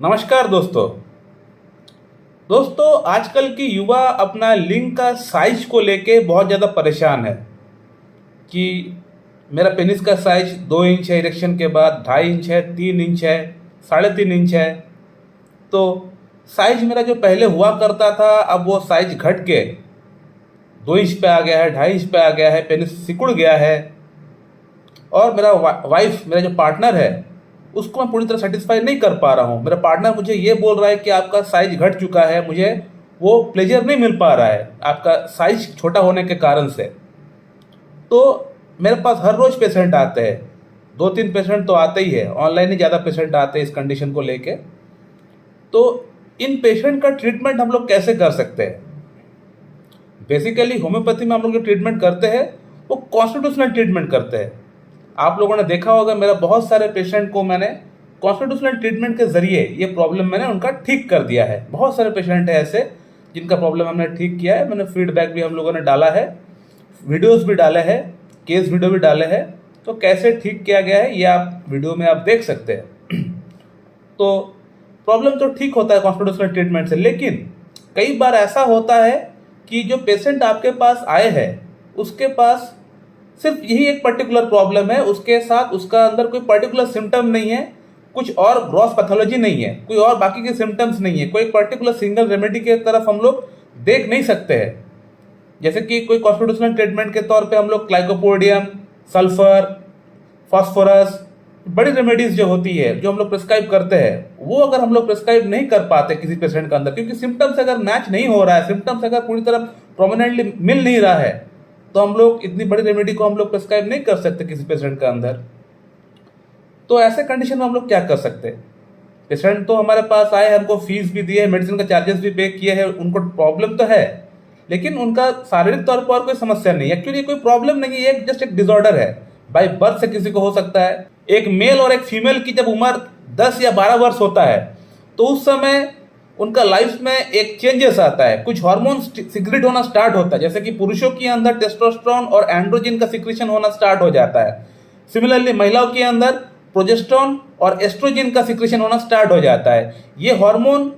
नमस्कार दोस्तों आजकल की युवा अपना लिंग का साइज को लेके बहुत ज़्यादा परेशान है कि मेरा पेनिस का साइज 2 इंच है, इरेक्शन के बाद 2.5 इंच है, 3 इंच है, 3.5 इंच है। तो साइज मेरा जो पहले हुआ करता था अब वो साइज घट के 2 इंच पे आ गया है, 2.5 इंच पे आ गया है, पेनिस सिकुड़ गया है। और मेरा वाइफ, मेरा जो पार्टनर है, उसको मैं पूरी तरह सेटिस्फाई नहीं कर पा रहा हूँ। मेरा पार्टनर मुझे ये बोल रहा है कि आपका साइज घट चुका है, मुझे वो प्लेजर नहीं मिल पा रहा है आपका साइज छोटा होने के कारण से। तो मेरे पास हर रोज़ पेशेंट आते हैं, 2-3 पेशेंट तो आते ही है, ऑनलाइन ही ज़्यादा पेशेंट आते हैं इस कंडीशन को लेके। तो इन पेशेंट का ट्रीटमेंट हम लोग कैसे कर सकते हैं? बेसिकली होम्योपैथी में हम लोग जो ट्रीटमेंट करते हैं वो कॉन्स्टिट्यूशनल ट्रीटमेंट करते हैं। आप लोगों ने देखा होगा मेरा बहुत सारे पेशेंट को मैंने कॉन्स्टिट्यूशनल ट्रीटमेंट के ज़रिए ये प्रॉब्लम मैंने उनका ठीक कर दिया है। बहुत सारे पेशेंट हैं ऐसे जिनका प्रॉब्लम हमने ठीक किया है। मैंने फीडबैक भी हम लोगों ने डाला है, वीडियोस भी डाले हैं, केस वीडियो भी डाले हैं। तो कैसे ठीक किया गया है ये आप वीडियो में आप देख सकते हैं। तो प्रॉब्लम तो ठीक होता है कॉन्स्टिट्यूशनल ट्रीटमेंट से, लेकिन कई बार ऐसा होता है कि जो पेशेंट आपके पास आए हैं उसके पास सिर्फ यही एक पर्टिकुलर प्रॉब्लम है, उसके साथ उसका अंदर कोई पर्टिकुलर सिम्टम नहीं है, कुछ और ग्रॉस पैथोलॉजी नहीं है, कोई और बाकी के सिम्टम्स नहीं है, कोई पर्टिकुलर सिंगल रेमेडी के तरफ हम लोग देख नहीं सकते हैं। जैसे कि कोई कॉन्स्टिट्यूशनल ट्रीटमेंट के तौर पे हम लोग क्लाइकोपोडियम, सल्फर, फास्फोरस, बड़ी रेमेडीज जो होती है जो हम लोग प्रिस्क्राइब करते हैं, वो अगर हम लोग प्रिस्क्राइब नहीं कर पाते किसी पेशेंट के अंदर, क्योंकि सिम्टम्स अगर मैच नहीं हो रहा है, सिम्टम्स अगर पूरी तरह प्रोमिनेंटली मिल नहीं रहा है, तो हम लोग इतनी बड़ी रेमेडी को हम लोग प्रिस्क्राइब नहीं कर सकते किसी पेशेंट के अंदर। तो ऐसे कंडीशन में हम लोग क्या कर सकते हैं? पेशेंट तो हमारे पास आए, हमको फीस भी दी है, मेडिसिन का चार्जेस भी पे किए हैं, उनको प्रॉब्लम तो है, लेकिन उनका शारीरिक तौर पर कोई समस्या नहीं है। एक्चुअली कोई प्रॉब्लम नहीं है, जस्ट एक डिसऑर्डर है। बाय बर्थ से किसी को हो सकता है। एक मेल और एक फीमेल की जब उम्र 10 या 12 वर्ष होता है तो उस समय उनका लाइफ में एक चेंजेस आता है, कुछ हार्मोन सिक्रेट होना स्टार्ट होता है। जैसे कि पुरुषों के अंदर टेस्टोस्टेरोन और एंड्रोजन का सिक्रेशन होना स्टार्ट हो जाता है। सिमिलरली महिलाओं के अंदर प्रोजेस्टेरोन और एस्ट्रोजन का सिक्रेशन होना स्टार्ट हो जाता है। ये हार्मोन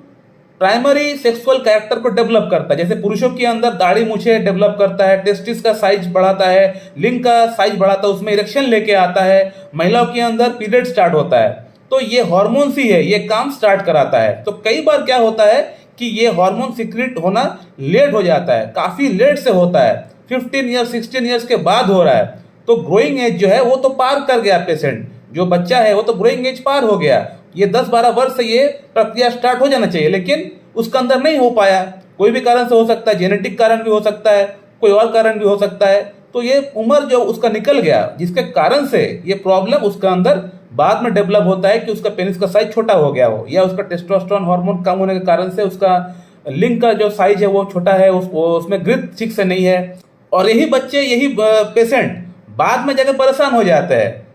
प्राइमरी सेक्सुअल कैरेक्टर को डेवलप करता है। जैसे पुरुषों के अंदर दाढ़ी मूछें डेवलप करता है, टेस्टिस का साइज बढ़ाता है, लिंग का साइज बढ़ाता है, उसमें इरेक्शन लेके आता है। महिलाओं के अंदर पीरियड स्टार्ट होता है, तो ये हार्मोन्स ही है, ये काम स्टार्ट कराता है। तो कई बार क्या होता है कि ये हार्मोन सीक्रेट होना लेट हो जाता है, काफ़ी लेट से होता है, 15 ईयर्स 16 ईयर्स के बाद हो रहा है। तो ग्रोइंग एज जो है वो तो पार कर गया, पेशेंट जो बच्चा है वो तो ग्रोइंग एज पार हो गया। ये 10-12 वर्ष से ये प्रक्रिया स्टार्ट हो जाना चाहिए, लेकिन उसका अंदर नहीं हो पाया। कोई भी कारण से हो सकता है, जेनेटिक कारण भी हो सकता है, कोई और कारण भी हो सकता है। तो ये उम्र जो उसका निकल गया, जिसके कारण से ये प्रॉब्लम उसका अंदर बाद में डेवलप होता है कि उसका पेनिस का साइज छोटा हो गया हो, या उसका टेस्टोस्टेरोन हार्मोन कम होने के कारण से उसका लिंग का जो साइज है वो छोटा है, उसमें ग्रिथ ठीक से नहीं है। और यही बच्चे, यही पेशेंट बाद में जाकर परेशान हो जाते हैं।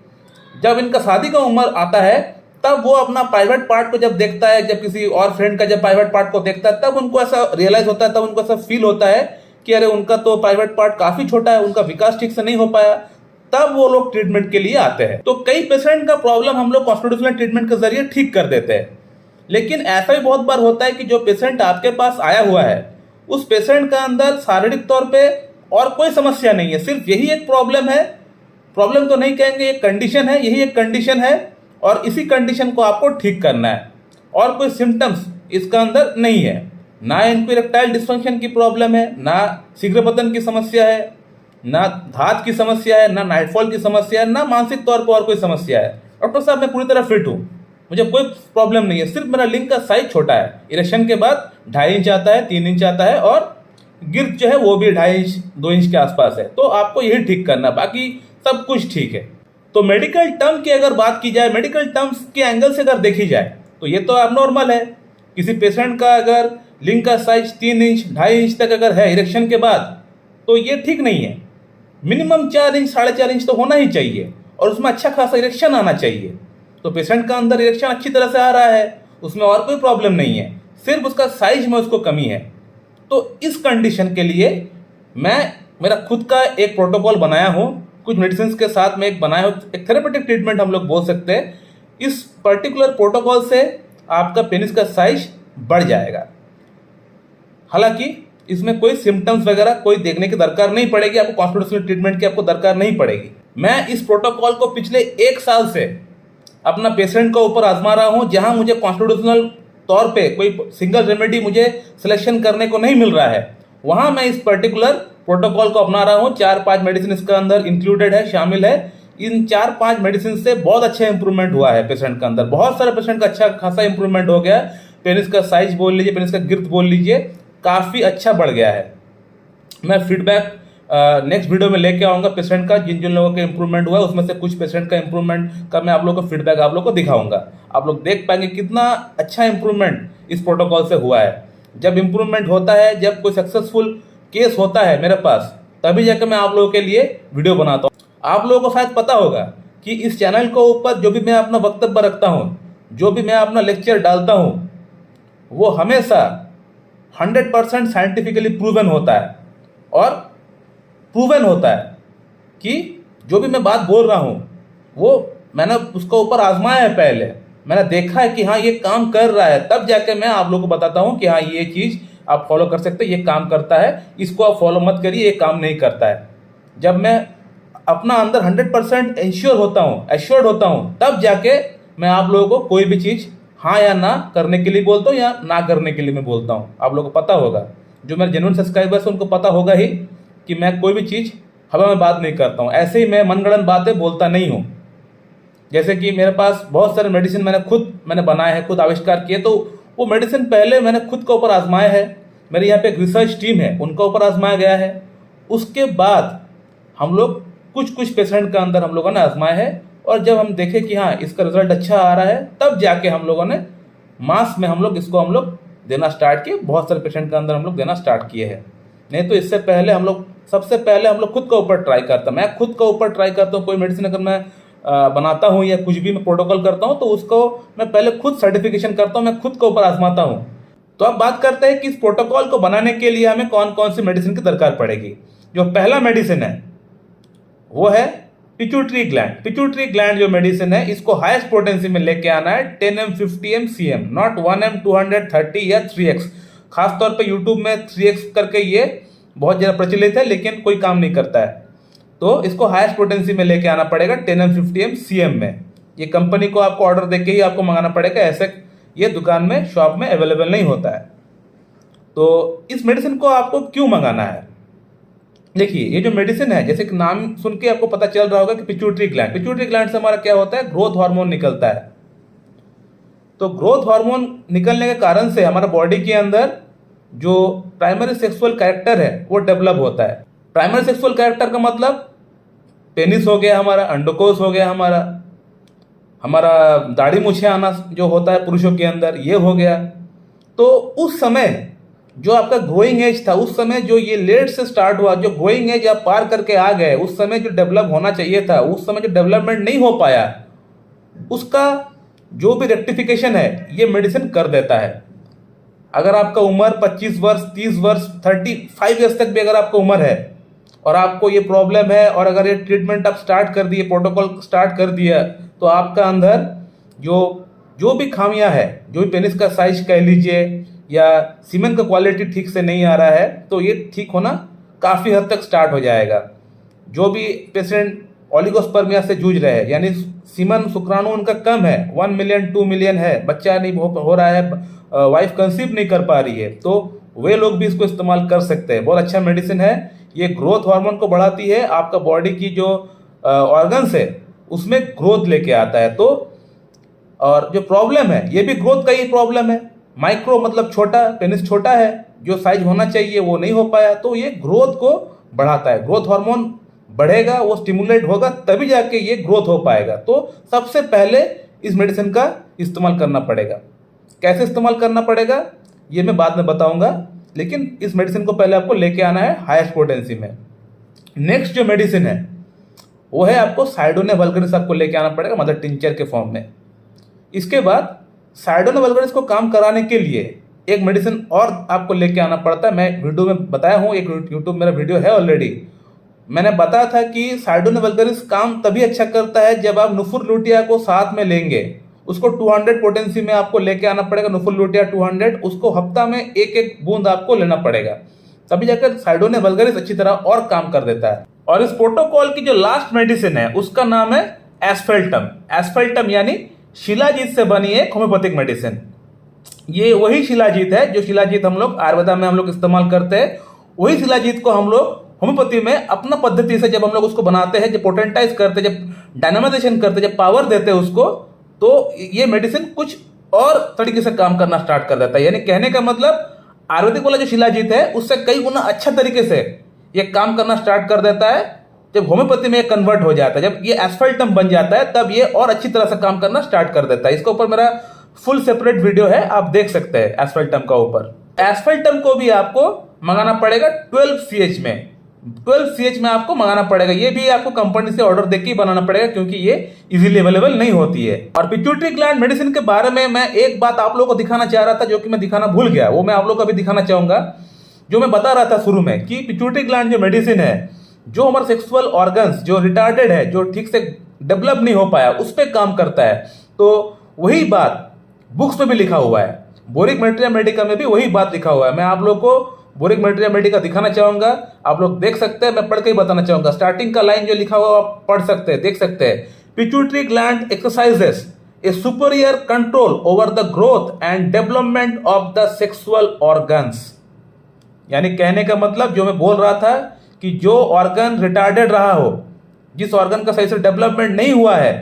जब इनका शादी का उम्र आता है तब वो अपना प्राइवेट पार्ट को जब देखता है, जब किसी और फ्रेंड का जब प्राइवेट पार्ट को देखता है, तब उनको ऐसा रियलाइज होता है, तब उनको ऐसा फील होता है कि अरे उनका तो प्राइवेट पार्ट काफ़ी छोटा है, उनका विकास ठीक से नहीं हो पाया। तब वो लोग ट्रीटमेंट के लिए आते हैं। तो कई पेशेंट का प्रॉब्लम हम लोग कॉन्स्टिट्यूशनल ट्रीटमेंट के जरिए ठीक कर देते हैं। लेकिन ऐसा भी बहुत बार होता है कि जो पेशेंट आपके पास आया हुआ है उस पेशेंट का अंदर शारीरिक तौर पे और कोई समस्या नहीं है, सिर्फ यही एक प्रॉब्लम है। प्रॉब्लम तो नहीं कहेंगे, एक कंडीशन है, यही एक कंडीशन है, और इसी कंडीशन को आपको ठीक करना है। और कोई सिम्टम्स इसका अंदर नहीं है, ना इनको इरेक्टाइल डिस्फंक्शन की प्रॉब्लम है, ना शीघ्रपतन की समस्या है, ना धात की समस्या है, ना नाइटफॉल की समस्या है, ना मानसिक तौर पर और कोई समस्या है। डॉक्टर साहब मैं पूरी तरह फिट हूँ, मुझे कोई प्रॉब्लम नहीं है, सिर्फ मेरा लिंग का साइज छोटा है, इरेक्शन के बाद 2.5 इंच आता है, 3 इंच आता है, और गिर्द जो है वो भी 2.5 इंच 2 इंच के आसपास है। तो आपको यही ठीक करना, बाकी सब कुछ ठीक है। तो मेडिकल टर्म की अगर बात की जाए, मेडिकल टर्म्स के एंगल से अगर देखी जाए तो ये तो एबनॉर्मल है। किसी पेशेंट का अगर लिंग का साइज 3 इंच 2.5 इंच तक अगर है इरेक्शन के बाद, तो ये ठीक नहीं है। मिनिमम 4 इंच 4.5 इंच तो होना ही चाहिए, और उसमें अच्छा खासा इरेक्शन आना चाहिए। तो पेशेंट का अंदर इरेक्शन अच्छी तरह से आ रहा है, उसमें और कोई प्रॉब्लम नहीं है, सिर्फ उसका साइज में उसको कमी है। तो इस कंडीशन के लिए मैं मेरा खुद का एक प्रोटोकॉल बनाया हूँ, कुछ मेडिसिन के साथ में एक बनाया हूँ, एक थेरेपेटिक ट्रीटमेंट हम लोग बोल सकते हैं। इस पर्टिकुलर प्रोटोकॉल से आपका पेनिस का साइज बढ़ जाएगा। हालांकि इसमें कोई सिम्टम्स वगैरह कोई देखने की दरकार नहीं पड़ेगी, आपको कॉन्स्टिट्यूशनल ट्रीटमेंट की आपको दरकार नहीं पड़ेगी। मैं इस प्रोटोकॉल को पिछले 1 साल से अपना पेशेंट के ऊपर आजमा रहा हूं, जहां मुझे कॉन्स्टिट्यूशनल तौर पे कोई सिंगल रेमेडी मुझे सिलेक्शन करने को नहीं मिल रहा है, वहां मैं इस पर्टिकुलर प्रोटोकॉल को अपना रहा हूं। 4-5 मेडिसिन इसके अंदर इंक्लूडेड है, शामिल है। इन 4-5 मेडिसिन से बहुत अच्छा इंप्रूवमेंट हुआ है पेशेंट के अंदर। बहुत सारे पेशेंट का अच्छा खासा इंप्रूवमेंट हो गया है। पेनिस का साइज बोल लीजिए, पेनिस का गिर्थ बोल लीजिए, काफ़ी अच्छा बढ़ गया है। मैं फीडबैक नेक्स्ट वीडियो में लेके आऊँगा पेशेंट का, जिन जिन लोगों का इंप्रूवमेंट हुआ है उसमें से कुछ पेशेंट का इंप्रूवमेंट का मैं आप लोगों को फीडबैक आप लोगों को दिखाऊंगा। आप लोग देख पाएंगे कितना अच्छा इंप्रूवमेंट इस प्रोटोकॉल से हुआ है। जब इंप्रूवमेंट होता है, जब कोई सक्सेसफुल केस होता है मेरे पास, तभी जाकर मैं आप लोगों के लिए वीडियो बनाता हूँ। आप लोगों को शायद पता होगा कि इस चैनल के ऊपर जो भी मैं अपना वक्तव्य रखता हूँ, जो भी मैं अपना लेक्चर डालता हूँ, वो हमेशा 100% साइंटिफिकली प्रूवन होता है। और प्रूवन होता है कि जो भी मैं बात बोल रहा हूँ वो मैंने उसके ऊपर आजमाया है, पहले मैंने देखा है कि हाँ ये काम कर रहा है, तब जाके मैं आप लोगों को बताता हूँ कि हाँ ये चीज़ आप फॉलो कर सकते हैं, ये काम करता है, इसको आप फॉलो मत करिए, ये काम नहीं करता है। जब मैं अपना अंदर 100% एश्योर्ड होता हूँ, तब जाके मैं आप लोगों को कोई भी चीज़ हाँ या ना करने के लिए बोलता हूँ या ना करने के लिए मैं बोलता हूँ। आप लोगों को पता होगा, जो मेरे जेन्युइन सब्सक्राइबर्स हैं उनको पता होगा ही कि मैं कोई भी चीज़ हवा में बात नहीं करता हूँ। ऐसे ही मैं मनगढ़ंत बातें बोलता नहीं हूँ। जैसे कि मेरे पास बहुत सारे मेडिसिन मैंने बनाए हैं, खुद आविष्कार किए, तो वो मेडिसिन पहले मैंने खुद के ऊपर आजमाए हैं। मेरे यहाँ पे एक रिसर्च टीम है, उनके ऊपर आजमाया गया है। उसके बाद हम लोग कुछ पेशेंट के अंदर हम लोगों ने आजमाया है, और जब हम देखें कि हाँ इसका रिजल्ट अच्छा आ रहा है, तब जाके हम लोगों ने मास में हम लोग देना स्टार्ट किए। बहुत सारे पेशेंट के अंदर हम लोग देना स्टार्ट किए हैं। नहीं तो इससे पहले सबसे पहले हम लोग खुद के ऊपर ट्राई करता हूँ। मैं खुद के ऊपर ट्राई करता हूँ। कोई मेडिसिन अगर मैं बनाता हूँ या कुछ भी मैं प्रोटोकॉल करता हूँ, तो उसको मैं पहले खुद सर्टिफिकेशन करता हूँ, मैं खुद के ऊपर आजमाता हूँ। तो अब बात करते हैं कि इस प्रोटोकॉल को बनाने के लिए हमें कौन कौन सी मेडिसिन की दरकार पड़ेगी। जो पहला मेडिसिन है वो है पिट्यूटरी ग्लैंड। पिट्यूटरी ग्लैंड जो मेडिसिन है, इसको हाईएस्ट पोटेंसी में लेके आना है 10m 50m cm, not 1m 230 या 3x। खासतौर पे यूट्यूब में 3x करके ये बहुत ज़्यादा प्रचलित है, लेकिन कोई काम नहीं करता है। तो इसको हाईएस्ट पोटेंसी में लेके आना पड़ेगा 10m 50m cm में। ये कंपनी को आपको ऑर्डर देके ही आपको मंगाना पड़ेगा, ऐसे ये दुकान में शॉप में अवेलेबल नहीं होता है। तो इस मेडिसिन को आपको क्यों मंगाना है? देखिए, ये जो मेडिसिन है, जैसे कि नाम सुन के आपको पता चल रहा होगा कि पिट्यूटरी ग्लैंड से हमारा क्या होता है, ग्रोथ हार्मोन निकलता है। तो ग्रोथ हार्मोन निकलने के कारण से हमारा बॉडी के अंदर जो प्राइमरी सेक्सुअल कैरेक्टर है वो डेवलप होता है। प्राइमरी सेक्सुअल कैरेक्टर का मतलब पेनिस हो गया हमारा, अंडकोश हो गया हमारा दाढ़ी मूछें आना जो होता है पुरुषों के अंदर, ये हो गया। तो उस समय जो आपका ग्रोइंग एज था, उस समय जो ये लेट से स्टार्ट हुआ, जो ग्रोइंग एज आप पार करके आ गए, उस समय जो डेवलप होना चाहिए था, उस समय जो डेवलपमेंट नहीं हो पाया, उसका जो भी रेक्टिफिकेशन है ये मेडिसिन कर देता है। अगर आपका उम्र 25 वर्ष, 30 वर्ष, 35 ईयर्स तक भी अगर आपका उम्र है और आपको ये प्रॉब्लम है, और अगर ये ट्रीटमेंट आप स्टार्ट कर दिए, प्रोटोकॉल स्टार्ट कर दिया, तो आपका अंदर जो भी खामियां है, जो भी पेनिस का साइज कह लीजिए या सीमेन का क्वालिटी ठीक से नहीं आ रहा है, तो ये ठीक होना काफ़ी हद तक स्टार्ट हो जाएगा। जो भी पेशेंट ओलिगोस्पर्मिया से जूझ रहे हैं, यानी सीमन शुक्राणु उनका कम है, 1 मिलियन 2 मिलियन है, बच्चा नहीं हो रहा है, वाइफ कंसीव नहीं कर पा रही है, तो वे लोग भी इसको इस्तेमाल कर सकते हैं। बहुत अच्छा मेडिसिन है। ये ग्रोथ हार्मोन को बढ़ाती है, आपका बॉडी की जो ऑर्गन्स है उसमें ग्रोथ लेके आता है। तो और जो प्रॉब्लम है, ये भी ग्रोथ का ही प्रॉब्लम है। माइक्रो मतलब छोटा, पेनिस छोटा है, जो साइज होना चाहिए वो नहीं हो पाया, तो ये ग्रोथ को बढ़ाता है। ग्रोथ हार्मोन बढ़ेगा, वो स्टिमुलेट होगा, तभी जाके ये ग्रोथ हो पाएगा। तो सबसे पहले इस मेडिसिन का इस्तेमाल करना पड़ेगा। कैसे इस्तेमाल करना पड़ेगा ये मैं बाद में बताऊंगा, लेकिन इस मेडिसिन को पहले आपको लेके आना है हाईएस्ट पोटेंसी में। नेक्स्ट जो मेडिसिन है वो है आपको साइडोना वल्गरिस, आपको लेके आना पड़ेगा मदर टिंचर के फॉर्म में। इसके बाद साइडोना वल्गरिस को काम कराने के लिए एक मेडिसिन और आपको लेके आना पड़ता है। मैं वीडियो में बताया हूँ, एक यूट्यूब मेरा वीडियो है ऑलरेडी, मैंने बताया था कि साइडोना वल्गरिस काम तभी अच्छा करता है जब आप नुफुर लुटिया को साथ में लेंगे। उसको 200 पोटेंसी में आपको लेके आना पड़ेगा, नुफुल लुटिया 200, उसको हफ्ता में एक एक बूंद आपको लेना पड़ेगा, तभी जाकर साइडोनिया वल्गरिस अच्छी तरह और काम कर देता है। और इस प्रोटोकॉल की जो लास्ट मेडिसिन है उसका नाम है एस्फेल्टम। एस्फेल्टम यानी शिलाजीत से बनी एक होम्योपैथिक मेडिसिन। ये वही शिलाजीत है जो शिलाजीत हम लोग आयुर्वेदा में हम लोग इस्तेमाल करते हैं, वही शिलाजीत को हम लोग होम्योपैथी में अपना पद्धति से जब हम लोग उसको बनाते हैं, जब पोटेंटाइज करते हैं, जब डायनामाइजेशन करते हैं, जब पावर देते हैं उसको, तो ये मेडिसिन कुछ और तरीके से काम करना स्टार्ट कर देता है। यानी कहने का मतलब आयुर्वेदिक वाला जो शिलाजीत है उससे कई गुना अच्छा तरीके से ये काम करना स्टार्ट कर देता है जब होम्योपैथी में कन्वर्ट हो जाता है। जब ये एस्फेल्टम बन जाता है तब ये और अच्छी तरह से काम करना स्टार्ट कर देता है। इसके ऊपर मेरा फुल सेपरेट वीडियो है, आप देख सकते हैं एस्फेल्टम का ऊपर। एस्फेल्टम को भी आपको मंगाना पड़ेगा 12 CH में, 12 CH में आपको मंगाना पड़ेगा। ये भी आपको कंपनी से ऑर्डर देके ही बनाना पड़ेगा क्योंकि ये इजीली अवेलेबल नहीं होती है। और पिट्यूटरी ग्लैंड मेडिसिन के बारे में मैं एक बात आप लोगों को दिखाना चाह रहा था जो कि मैं दिखाना भूल गया, वो मैं आप लोगों को अभी दिखाना चाहूंगा। जो मैं बता रहा था शुरू में कि पिट्यूटरी ग्लैंड जो मेडिसिन है, जो हमारे सेक्सुअल ऑर्गन्स जो रिटार्डेड है, जो ठीक से डेवलप नहीं हो पाया, उस पर काम करता है। तो वही बात बुक्स में भी लिखा हुआ है, बोरिक मैटेरिया मेडिका में भी वही बात लिखा हुआ है। मैं आप लोग को बोरिक मैटेरिया मेडिका दिखाना चाहूंगा, आप लोग देख सकते हैं, मैं पढ़ के ही बताना चाहूंगा। स्टार्टिंग का लाइन जो लिखा हुआ आप पढ़ सकते हैं, देख सकते हैं। Pituitary gland exercises A superior control over the growth and development of the sexual organs. यानी कहने का मतलब जो मैं बोल रहा था कि जो ऑर्गन रिटार्डेड रहा हो, जिस ऑर्गन का सही से डेवलपमेंट नहीं हुआ है,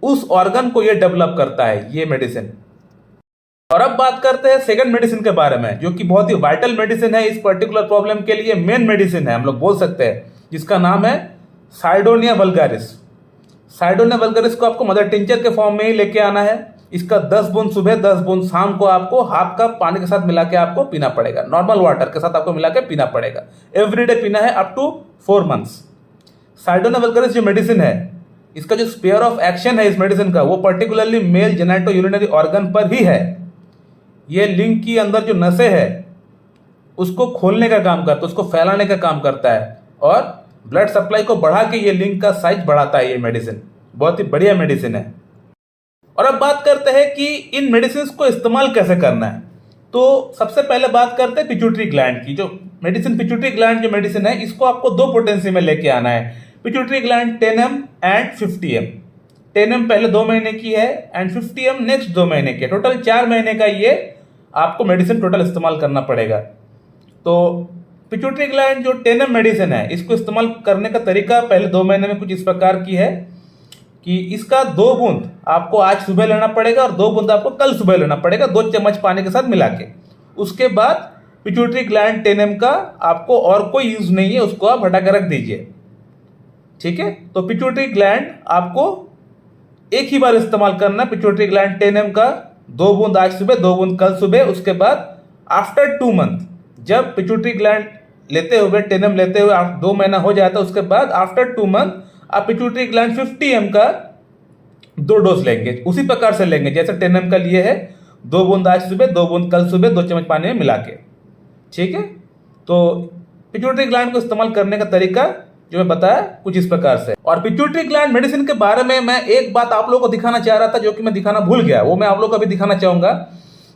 उस ऑर्गन को ये डेवलप करता है ये मेडिसिन। और अब बात करते हैं सेकंड मेडिसिन के बारे में, जो कि बहुत ही वाइटल मेडिसिन है इस पर्टिकुलर प्रॉब्लम के लिए, मेन मेडिसिन है हम लोग बोल सकते हैं, जिसका नाम है साइडोनिया वल्गारिस। साइडोनिया वल्गारिस को आपको मदर टिंचर के फॉर्म में ही लेके आना है। इसका 10 बूंद सुबह 10 बूंद शाम को आपको हाफ कप पानी के साथ मिला के आपको पीना पड़ेगा, नॉर्मल वाटर के साथ आपको मिला के पीना पड़ेगा। एवरीडे पीना है अप टू 4 मंथ्स। साइडोनिया वल्गारिस जो मेडिसिन है, इसका जो स्पेयर ऑफ एक्शन है इस मेडिसिन का, वो particularly male genito urinary organ पर ही है। ये लिंग की अंदर जो नसें है उसको खोलने का काम करता है, उसको फैलाने का काम करता है और ब्लड सप्लाई को बढ़ा के ये लिंग का साइज बढ़ाता है। ये मेडिसिन बहुत ही बढ़िया मेडिसिन है। और अब बात करते हैं कि इन मेडिसिन को इस्तेमाल कैसे करना है। तो सबसे पहले बात करते हैं पिट्यूटरी ग्लैंड की। जो मेडिसिन पिट्यूटरी ग्लैंड जो मेडिसिन है, इसको आपको 2 पोटेंसी में लेके आना है। Pituitary gland 10M and 50M। 10M पहले 2 महीने की है एंड 50M नेक्स्ट 2 महीने की है। टोटल 4 महीने का ये आपको मेडिसिन टोटल इस्तेमाल करना पड़ेगा। तो पिट्यूटरी ग्लैंड जो 10M मेडिसिन है, इसको इस्तेमाल करने का तरीका पहले 2 महीने में कुछ इस प्रकार की है कि इसका 2 बूंद आपको आज सुबह लेना पड़ेगा और 2 बूंद आपको कल सुबह लेना पड़ेगा, 2 चम्मच पानी के साथ मिला के। उसके बाद पिट्यूटरी ग्लैंड 10M का आपको और कोई यूज नहीं है, उसको आप हटा कर रख दीजिए। ठीक है, तो पिट्यूटरी ग्लैंड आपको एक ही बार इस्तेमाल करना है। पिट्यूटरी ग्लैंड 10M का 2 बूंद आज सुबह 2 बूंद कल सुबह। उसके बाद आफ्टर 2 मंथ जब पिट्यूटरी ग्लैंड लेते हुए 10M लेते हुए 2 महीना हो जाता है, उसके बाद आफ्टर 2 मंथ आप पिट्यूटरी ग्लैंड 50M का 2 डोज लेंगे। उसी प्रकार से लेंगे जैसे 10M का लिए है, 2 बूंद आज सुबह 2 बूंद कल सुबह 2 चम्मच पानी में मिला के। ठीक है, तो पिट्यूटरी ग्लैंड को इस्तेमाल करने का तरीका जो मैं बताया कुछ इस प्रकार से। और पिट्यूटरी ग्लैंड मेडिसिन के बारे में मैं एक बात आप लोगों को दिखाना चाह रहा था जो कि मैं दिखाना भूल गया, वो मैं आप लोगों को अभी दिखाना चाहूंगा।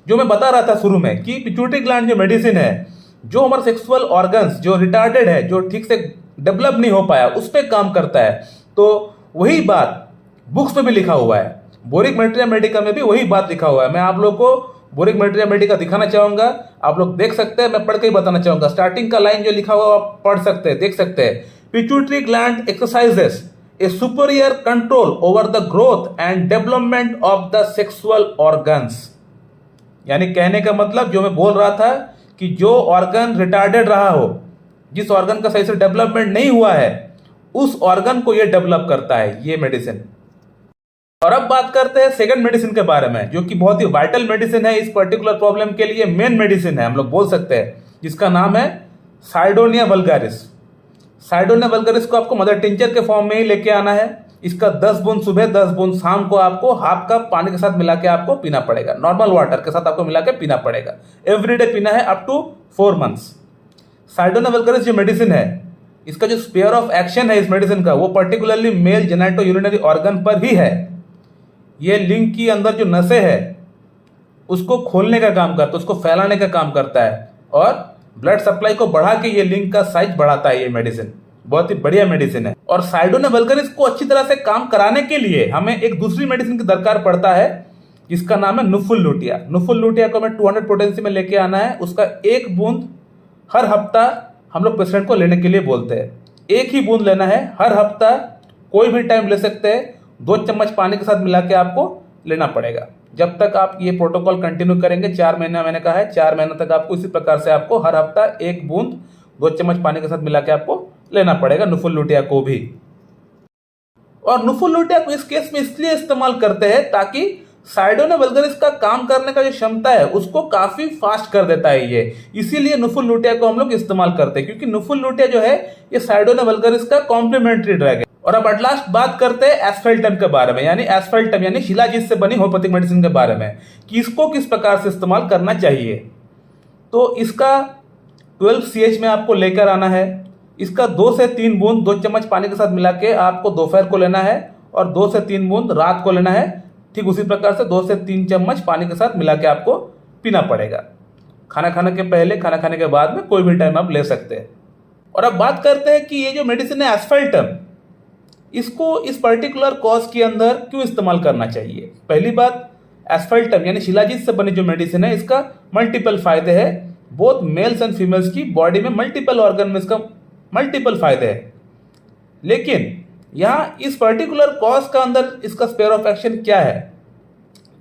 जो मैं बता रहा था शुरू में कि पिट्यूटरी ग्लैंड जो मेडिसिन है, जो हमारे सेक्सुअल ऑर्गन्स जो रिटार्डेड है, जो ठीक से डेवलप नहीं हो पाया, उस पर काम करता है। तो वही बात बुक्स में भी लिखा हुआ है, बोरिक मैटेरिया मेडिका में भी वही बात लिखा हुआ है। मैं आप लोग को बोरिक मैटेरिया मेडिका दिखाना चाहूंगा, आप लोग देख सकते हैं, मैं पढ़ के ही बताना चाहूंगा। स्टार्टिंग का लाइन जो लिखा हुआ आप पढ़ सकते हैं, देख सकते हैं। Pituitary gland exercises A superior control over the growth and development of the sexual organs. यानी कहने का मतलब जो मैं बोल रहा था कि जो ऑर्गन रिटार्डेड रहा हो, जिस ऑर्गन का सही से डेवलपमेंट नहीं हुआ है, उस ऑर्गन को ये डेवलप करता है ये मेडिसिन। और अब बात करते हैं सेकंड मेडिसिन के बारे में, जो कि बहुत ही वाइटल मेडिसिन है इस पर्टिकुलर प्रॉब्लम के लिए, मेन मेडिसिन है हम लोग बोल सकते हैं, जिसका नाम है साइडोनिया वल्गारिस। साइडोनिया वल्गारिस को आपको मदर टिंचर के फॉर्म में ही लेके आना है। इसका 10 बूंद सुबह 10 बूंद शाम को आपको हाफ कप पानी के साथ मिला के आपको पीना पड़ेगा, नॉर्मल वाटर के साथ आपको मिला के पीना पड़ेगा। एवरीडे पीना है अप टू 4 मंथ्स। साइडोनिया वल्गारिस जो मेडिसिन है, इसका जो स्पेयर ऑफ एक्शन है इस मेडिसिन का, वो particularly male genito urinary organ पर ही है। ये लिंक की अंदर जो नसें है उसको खोलने का काम करता है, उसको फैलाने का काम करता है और ब्लड सप्लाई को बढ़ा के ये लिंक का साइज बढ़ाता है। ये मेडिसिन बहुत ही बढ़िया मेडिसिन है। और साइडोना वल्गरिस को अच्छी तरह से काम कराने के लिए हमें एक दूसरी मेडिसिन की दरकार पड़ता है जिसका नाम है नुफुल लुटिया। नुफुल लुटिया को हमें 200 पोटेंसी में लेके आना है। उसका एक बूंद हर हफ्ता हम लोग पेशेंट को लेने के लिए बोलते हैं। एक ही बूंद लेना है हर हफ्ता, कोई भी टाइम ले सकते हैं। 2 चम्मच पानी के साथ मिला के आपको लेना पड़ेगा। जब तक आप ये प्रोटोकॉल कंटिन्यू करेंगे, 4 महीना मैंने कहा है, 4 महीने तक आपको इसी प्रकार से आपको हर हफ्ता एक बूंद 2 चम्मच पानी के साथ मिला के आपको लेना पड़ेगा नुफुल लुटिया को भी। और नुफुल लुटिया को इस केस में इसलिए इस्तेमाल करते हैं ताकि साइडोना वल्गरिस का काम करने का जो क्षमता है उसको काफी फास्ट कर देता है ये। इसीलिए नुफुल लुटिया को हम लोग इस्तेमाल करते हैं, क्योंकि नुफुल लुटिया जो है ये साइडोना वल्गरिस का कॉम्प्लीमेंट्री ड्रग है। और अब एट लास्ट बात करते हैं एस्फेल्टम के बारे में, यानी एस्फेल्टम यानी शिलाजीत से बनी होम्योपैथिक मेडिसिन के बारे में कि इसको किस प्रकार से इस्तेमाल करना चाहिए। तो इसका 12 CH में आपको लेकर आना है। इसका 2 से 3 बूंद 2 चम्मच पानी के साथ मिला के आपको दोपहर को लेना है और 2 से 3 बूंद रात को लेना है। ठीक उसी प्रकार से 2 से 3 चम्मच पानी के साथ मिला के आपको पीना पड़ेगा। खाना खाने के पहले, खाना खाने के बाद में कोई भी टाइम आप ले सकते हैं। और अब बात करते हैं कि ये जो मेडिसिन है एस्फेल्टम, इसको इस पर्टिकुलर कॉज के अंदर क्यों इस्तेमाल करना चाहिए। पहली बात, एस्फेल्टम यानी शिलाजीत से बनी जो मेडिसिन है इसका मल्टीपल फायदे हैं। बोथ मेल्स एंड फीमेल्स की बॉडी में मल्टीपल ऑर्गन में इसका मल्टीपल फायदे हैं। लेकिन यहाँ इस पर्टिकुलर कॉज का अंदर इसका स्पेयर ऑफ एक्शन क्या है।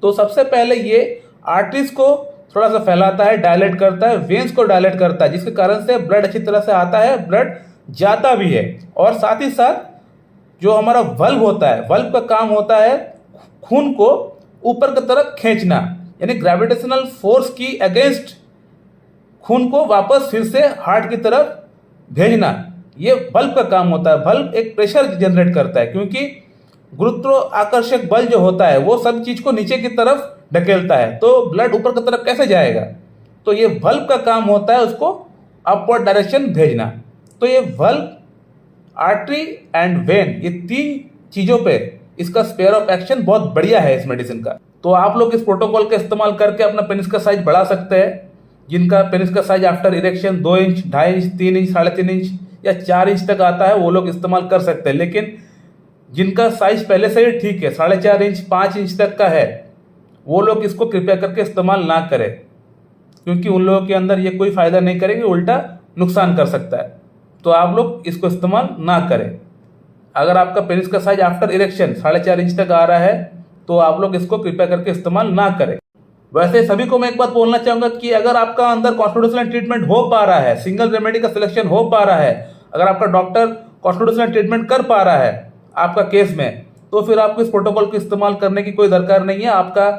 तो सबसे पहले ये आर्टरीज को थोड़ा सा फैलाता है, डायलेट करता है, वेन्स को डायलेट करता है, जिसके कारण से ब्लड अच्छी तरह से आता है, ब्लड जाता भी है। और साथ ही साथ जो हमारा वल्व होता है, वल्व का काम होता है खून को ऊपर की तरफ खींचना, यानी ग्रेविटेशनल फोर्स की अगेंस्ट खून को वापस फिर से हार्ट की तरफ भेजना, ये बल्ब का काम होता है। बल्ब एक प्रेशर जनरेट करता है, क्योंकि गुरुत्वाकर्षक बल जो होता है वो सब चीज को नीचे की तरफ ढकेलता है, तो ब्लड ऊपर की तरफ कैसे जाएगा। तो ये बल्ब का काम होता है उसको अपवर्ड डायरेक्शन भेजना। तो ये बल्ब, आर्टरी एंड वेन, ये 3 चीजों पे इसका स्पेयर ऑफ एक्शन बहुत बढ़िया है इस मेडिसिन का। तो आप लोग इस प्रोटोकॉल का इस्तेमाल करके अपना पेनिस का साइज बढ़ा सकते हैं। जिनका पेनिस का size after erection 2 inch, 2.5 inch, 3 inch, 3.5 inch या 4 इंच तक आता है वो लोग इस्तेमाल कर सकते हैं। लेकिन जिनका साइज पहले से ही ठीक है, 4.5 इंच, 5 इंच तक का है, वो लोग इसको कृपया करके इस्तेमाल ना करें, क्योंकि उन लोगों के अंदर ये कोई फायदा नहीं करेगी, उल्टा नुकसान कर सकता है। तो आप लोग इसको इस्तेमाल ना करें। अगर आपका पेनिस का साइज आफ्टर इरेक्शन 4.5 इंच तक आ रहा है तो आप लोग इसको कृपया करके इस्तेमाल ना करें। वैसे सभी को मैं एक बात बोलना चाहूंगा कि अगर आपका अंदर कॉन्स्टिट्यूशनल ट्रीटमेंट हो पा रहा है, सिंगल रेमेडी का सिलेक्शन हो पा रहा है, अगर आपका डॉक्टर कॉन्स्टिट्यूशनल ट्रीटमेंट कर पा रहा है आपका केस में, तो फिर आपको इस प्रोटोकॉल को इस्तेमाल करने की कोई दरकार नहीं है। आपका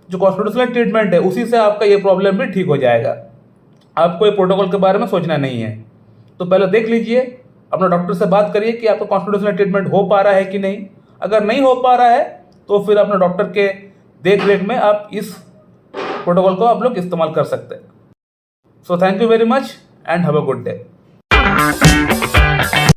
जो कॉन्स्टिट्यूशनल ट्रीटमेंट है उसी से आपका ये प्रॉब्लम भी ठीक हो जाएगा। आपको ये प्रोटोकॉल के बारे में सोचना नहीं है। तो पहले देख लीजिए, अपना डॉक्टर से बात करिए कि आपका कॉन्स्टिट्यूशनल ट्रीटमेंट हो पा रहा है कि नहीं। अगर नहीं हो पा रहा है तो फिर अपने डॉक्टर के देख रेख में आप इस प्रोटोकॉल को आप लोग इस्तेमाल कर सकते हैं। So thank you very much and have a good day.